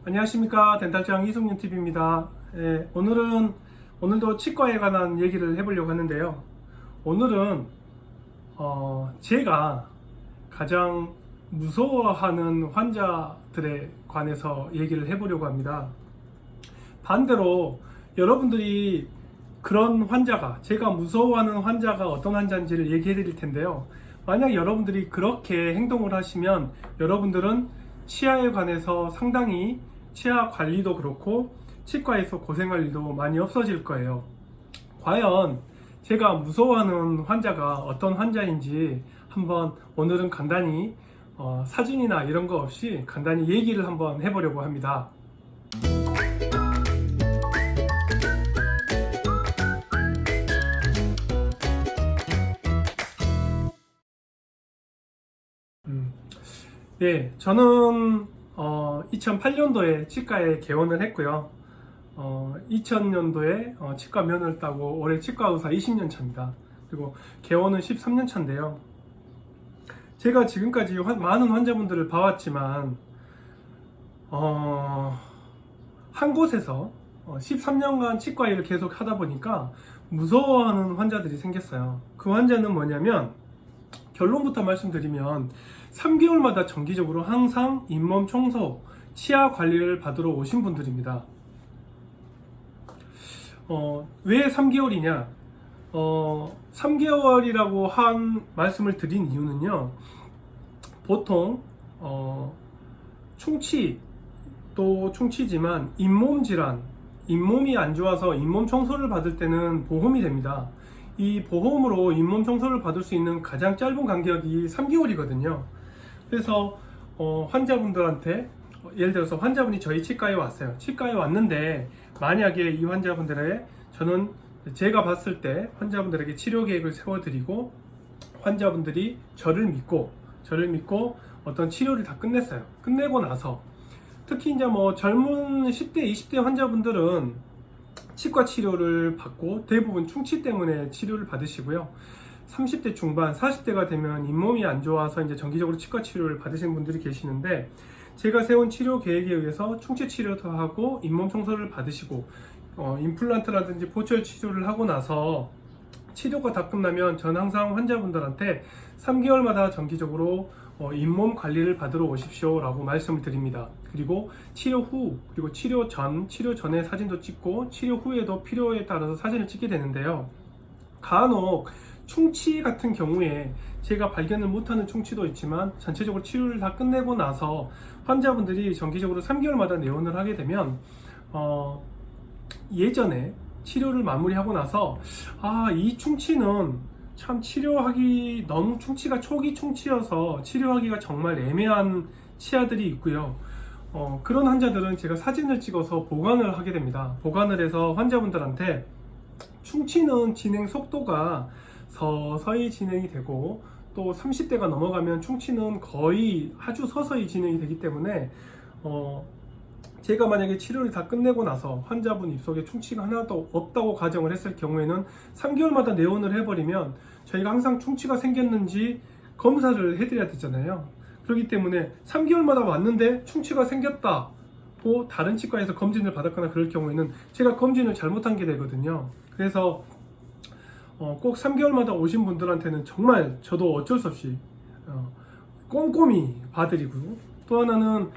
안녕하십니까, 덴탈장 이승윤TV입니다. 오늘도 치과에 관한 얘기를 해보려고 하는데요. 오늘은 제가 가장 무서워하는 환자들에 관해서 얘기를 해보려고 합니다. 반대로 여러분들이 그런 환자가, 제가 무서워하는 환자가 어떤 환자인지를 얘기해 드릴 텐데요. 만약 여러분들이 그렇게 행동을 하시면 여러분들은 치아에 관해서 상당히 치아 관리도 그렇고 치과에서 고생할 일도 많이 없어질 거예요. 과연 제가 무서워하는 환자가 어떤 환자인지 한번 오늘은 간단히 사진이나 이런 거 없이 간단히 얘기를 한번 해보려고 합니다. 네, 저는 2008년도에 치과에 개원을 했고요. 2000년도에 치과 면허를 따고 올해 치과 의사 20년 차입니다. 그리고 개원은 13년 차인데요. 제가 지금까지 많은 환자분들을 봐왔지만 한 곳에서 13년간 치과 일을 계속 하다 보니까 무서워하는 환자들이 생겼어요. 그 환자는 뭐냐면, 결론부터 말씀드리면 3개월마다 정기적으로 항상 잇몸 청소, 치아 관리를 받으러 오신 분들입니다. 왜 3개월이냐? 3개월이라고 한 말씀을 드린 이유는요, 보통 충치도 충치지만 잇몸 질환, 잇몸이 안 좋아서 잇몸 청소를 받을 때는 보험이 됩니다. 이 보험으로 잇몸 청소를 받을 수 있는 가장 짧은 간격이 3개월이거든요. 그래서 환자분들한테, 예를 들어서 환자분이 저희 치과에 왔어요. 치과에 왔는데 만약에 이 환자분들의, 저는 제가 봤을 때 환자분들에게 치료 계획을 세워드리고 환자분들이 저를 믿고 어떤 치료를 다 끝냈어요. 끝내고 나서 특히 이제 젊은 10대, 20대 환자분들은 치과 치료를 받고 대부분 충치 때문에 치료를 받으시고요. 30대 중반, 40대가 되면 잇몸이 안 좋아서 이제 정기적으로 치과 치료를 받으시는 분들이 계시는데, 제가 세운 치료 계획에 의해서 충치 치료도 하고 잇몸 청소를 받으시고 임플란트라든지 보철 치료를 하고 나서 치료가 다 끝나면 전 항상 환자분들한테 3개월마다 정기적으로 잇몸 관리를 받으러 오십시오 라고 말씀을 드립니다. 그리고 치료 후, 그리고 치료 전에 사진도 찍고 치료 후에도 필요에 따라서 사진을 찍게 되는데요. 간혹 충치 같은 경우에 제가 발견을 못하는 충치도 있지만 전체적으로 치료를 다 끝내고 나서 환자분들이 정기적으로 3개월마다 내원을 하게 되면 예전에 치료를 마무리하고 나서 이 충치는 참 치료하기 너무 충치가 초기 충치여서 치료하기가 정말 애매한 치아들이 있고요. 그런 환자들은 제가 사진을 찍어서 보관을 하게 됩니다. 보관을 해서 환자분들한테 충치는 진행 속도가 서서히 진행이 되고 또 30대가 넘어가면 충치는 거의 아주 서서히 진행이 되기 때문에 제가 만약에 치료를 다 끝내고 나서 환자분 입속에 충치가 하나도 없다고 가정을 했을 경우에는 3개월마다 내원을 해버리면 저희가 항상 충치가 생겼는지 검사를 해드려야 되잖아요. 그렇기 때문에 3개월마다 왔는데 충치가 생겼다고 다른 치과에서 검진을 받았거나 그럴 경우에는 제가 검진을 잘못한 게 되거든요. 그래서 꼭 3개월마다 오신 분들한테는 정말 저도 어쩔 수 없이 꼼꼼히 봐드리고, 또 하나는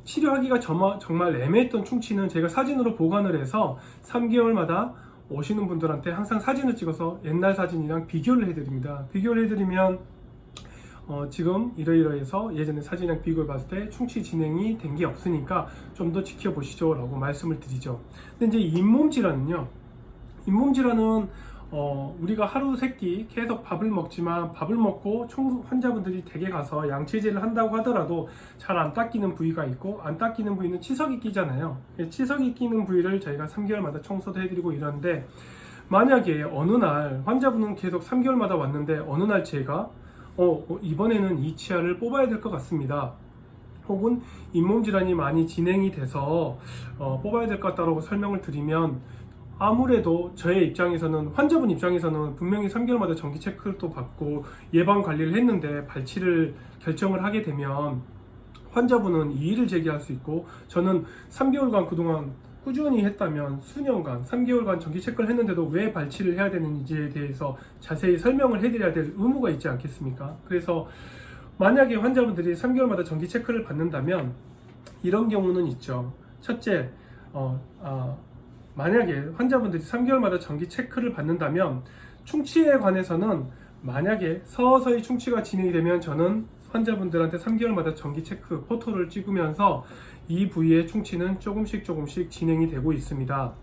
치료하기가 정말 애매했던 충치는 제가 사진으로 보관을 해서 3개월마다 오시는 분들한테 항상 사진을 찍어서 옛날 사진이랑 비교를 해드립니다. 비교를 해드리면 지금 이러이러해서 예전에 사진이랑 비교해 봤을 때 충치 진행이 된 게 없으니까 좀 더 지켜보시죠 라고 말씀을 드리죠. 근데 이제 잇몸 질환은요, 잇몸 질환은 우리가 하루 세끼 계속 밥을 먹지만 밥을 먹고 환자분들이 댁에 가서 양치질을 한다고 하더라도 잘 안 닦이는 부위가 있고, 안 닦이는 부위는 치석이 끼잖아요. 치석이 끼는 부위를 저희가 3개월마다 청소도 해드리고 이러는데, 만약에 어느 날 환자분은 계속 3개월마다 왔는데 어느 날 제가 이번에는 이 치아를 뽑아야 될 것 같습니다, 혹은 잇몸 질환이 많이 진행이 돼서 뽑아야 될 것 같다고 설명을 드리면, 아무래도 저의 입장에서는, 환자분 입장에서는 분명히 3개월마다 정기 체크를 또 받고 예방 관리를 했는데 발치를 결정을 하게 되면 환자분은 이의를 제기할 수 있고, 저는 3개월간 그동안 꾸준히 했다면 수년간 3개월간 정기 체크를 했는데도 왜 발치를 해야 되는지에 대해서 자세히 설명을 해드려야 될 의무가 있지 않겠습니까? 그래서 만약에 환자분들이 3개월마다 정기 체크를 받는다면 이런 경우는 있죠. 첫째, 만약에 환자분들이 3개월마다 정기 체크를 받는다면 충치에 관해서는 만약에 서서히 충치가 진행이 되면 저는 환자분들한테 3개월마다 정기 체크 포토를 찍으면서 이 부위의 충치는 조금씩 진행이 되고 있습니다.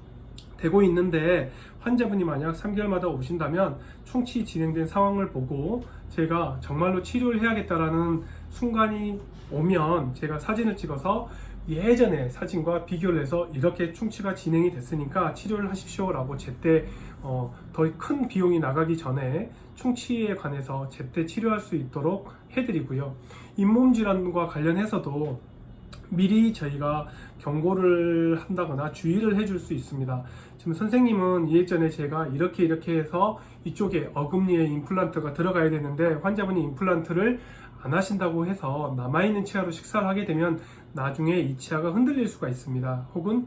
되고 있는데 환자분이 만약 3개월마다 오신다면 충치 진행된 상황을 보고 제가 정말로 치료를 해야겠다라는 순간이 오면 제가 사진을 찍어서 예전의 사진과 비교를 해서 이렇게 충치가 진행이 됐으니까 치료를 하십시오 라고 제때 더 큰 비용이 나가기 전에 충치에 관해서 제때 치료할 수 있도록 해드리고요. 잇몸 질환과 관련해서도 미리 저희가 경고를 한다거나 주의를 해줄 수 있습니다. 지금 선생님은 예전에 제가 이렇게 해서 이쪽에 어금니에 임플란트가 들어가야 되는데 환자분이 임플란트를 안 하신다고 해서 남아있는 치아로 식사를 하게 되면 나중에 이 치아가 흔들릴 수가 있습니다. 혹은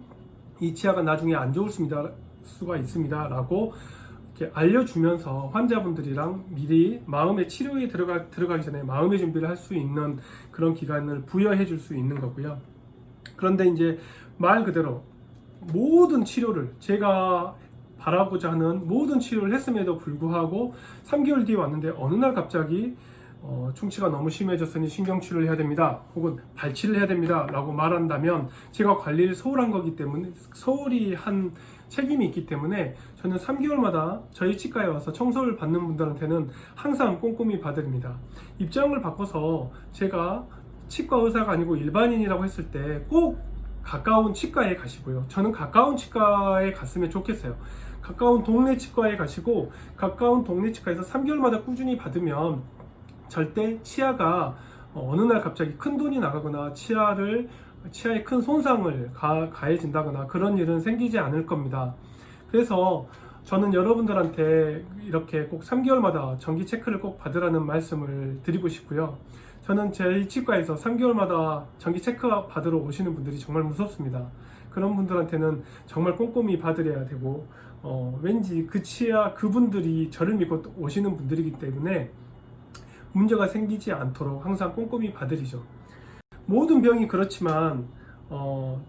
이 치아가 나중에 안 좋을 수가 있습니다 라고 이렇게 알려주면서 환자분들이랑 미리 마음의 치료에 들어가기 전에 마음의 준비를 할 수 있는 그런 기간을 부여해 줄 수 있는 거고요. 그런데 이제 말 그대로 모든 치료를 제가 바라고자 하는 모든 치료를 했음에도 불구하고 3개월 뒤에 왔는데 어느 날 갑자기 충치가 너무 심해졌으니 신경치료를 해야 됩니다. 혹은 발치를 해야 됩니다. 라고 말한다면 제가 관리를 소홀한 거기 때문에 소홀히 한 책임이 있기 때문에 저는 3개월마다 저희 치과에 와서 청소를 받는 분들한테는 항상 꼼꼼히 봐드립니다. 입장을 바꿔서 제가 치과 의사가 아니고 일반인이라고 했을 때 꼭 가까운 치과에 가시고요. 저는 가까운 치과에 갔으면 좋겠어요. 가까운 동네 치과에 가시고 가까운 동네 치과에서 3개월마다 꾸준히 받으면 절대 치아가 어느 날 갑자기 큰 돈이 나가거나 치아에 큰 손상을 가해진다거나 그런 일은 생기지 않을 겁니다. 그래서 저는 여러분들한테 이렇게 꼭 3개월마다 정기 체크를 꼭 받으라는 말씀을 드리고 싶고요. 저는 저희 치과에서 3개월마다 정기 체크 받으러 오시는 분들이 정말 무섭습니다. 그런 분들한테는 정말 꼼꼼히 받으려야 되고 왠지 그분들이 저를 믿고 오시는 분들이기 때문에 문제가 생기지 않도록 항상 꼼꼼히 봐드리죠. 모든 병이 그렇지만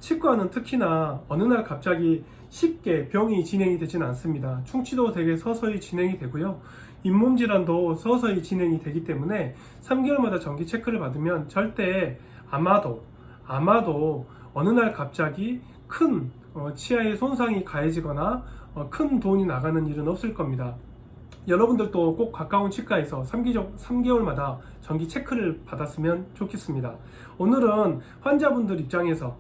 치과는 특히나 어느 날 갑자기 쉽게 병이 진행이 되지는 않습니다. 충치도 되게 서서히 진행이 되고요. 잇몸 질환도 서서히 진행이 되기 때문에 3개월마다 정기 체크를 받으면 절대 아마도 어느 날 갑자기 큰 치아에 손상이 가해지거나 큰 돈이 나가는 일은 없을 겁니다. 여러분들도 꼭 가까운 치과에서 3개월마다 정기 체크를 받았으면 좋겠습니다. 오늘은 환자분들 입장에서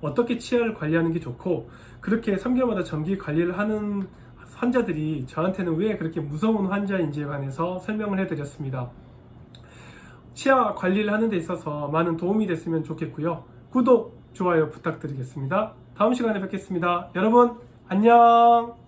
어떻게 치아를 관리하는 게 좋고 그렇게 3개월마다 정기 관리를 하는 환자들이 저한테는 왜 그렇게 무서운 환자인지에 관해서 설명을 해드렸습니다. 치아 관리를 하는 데 있어서 많은 도움이 됐으면 좋겠고요. 구독, 좋아요 부탁드리겠습니다. 다음 시간에 뵙겠습니다. 여러분 안녕.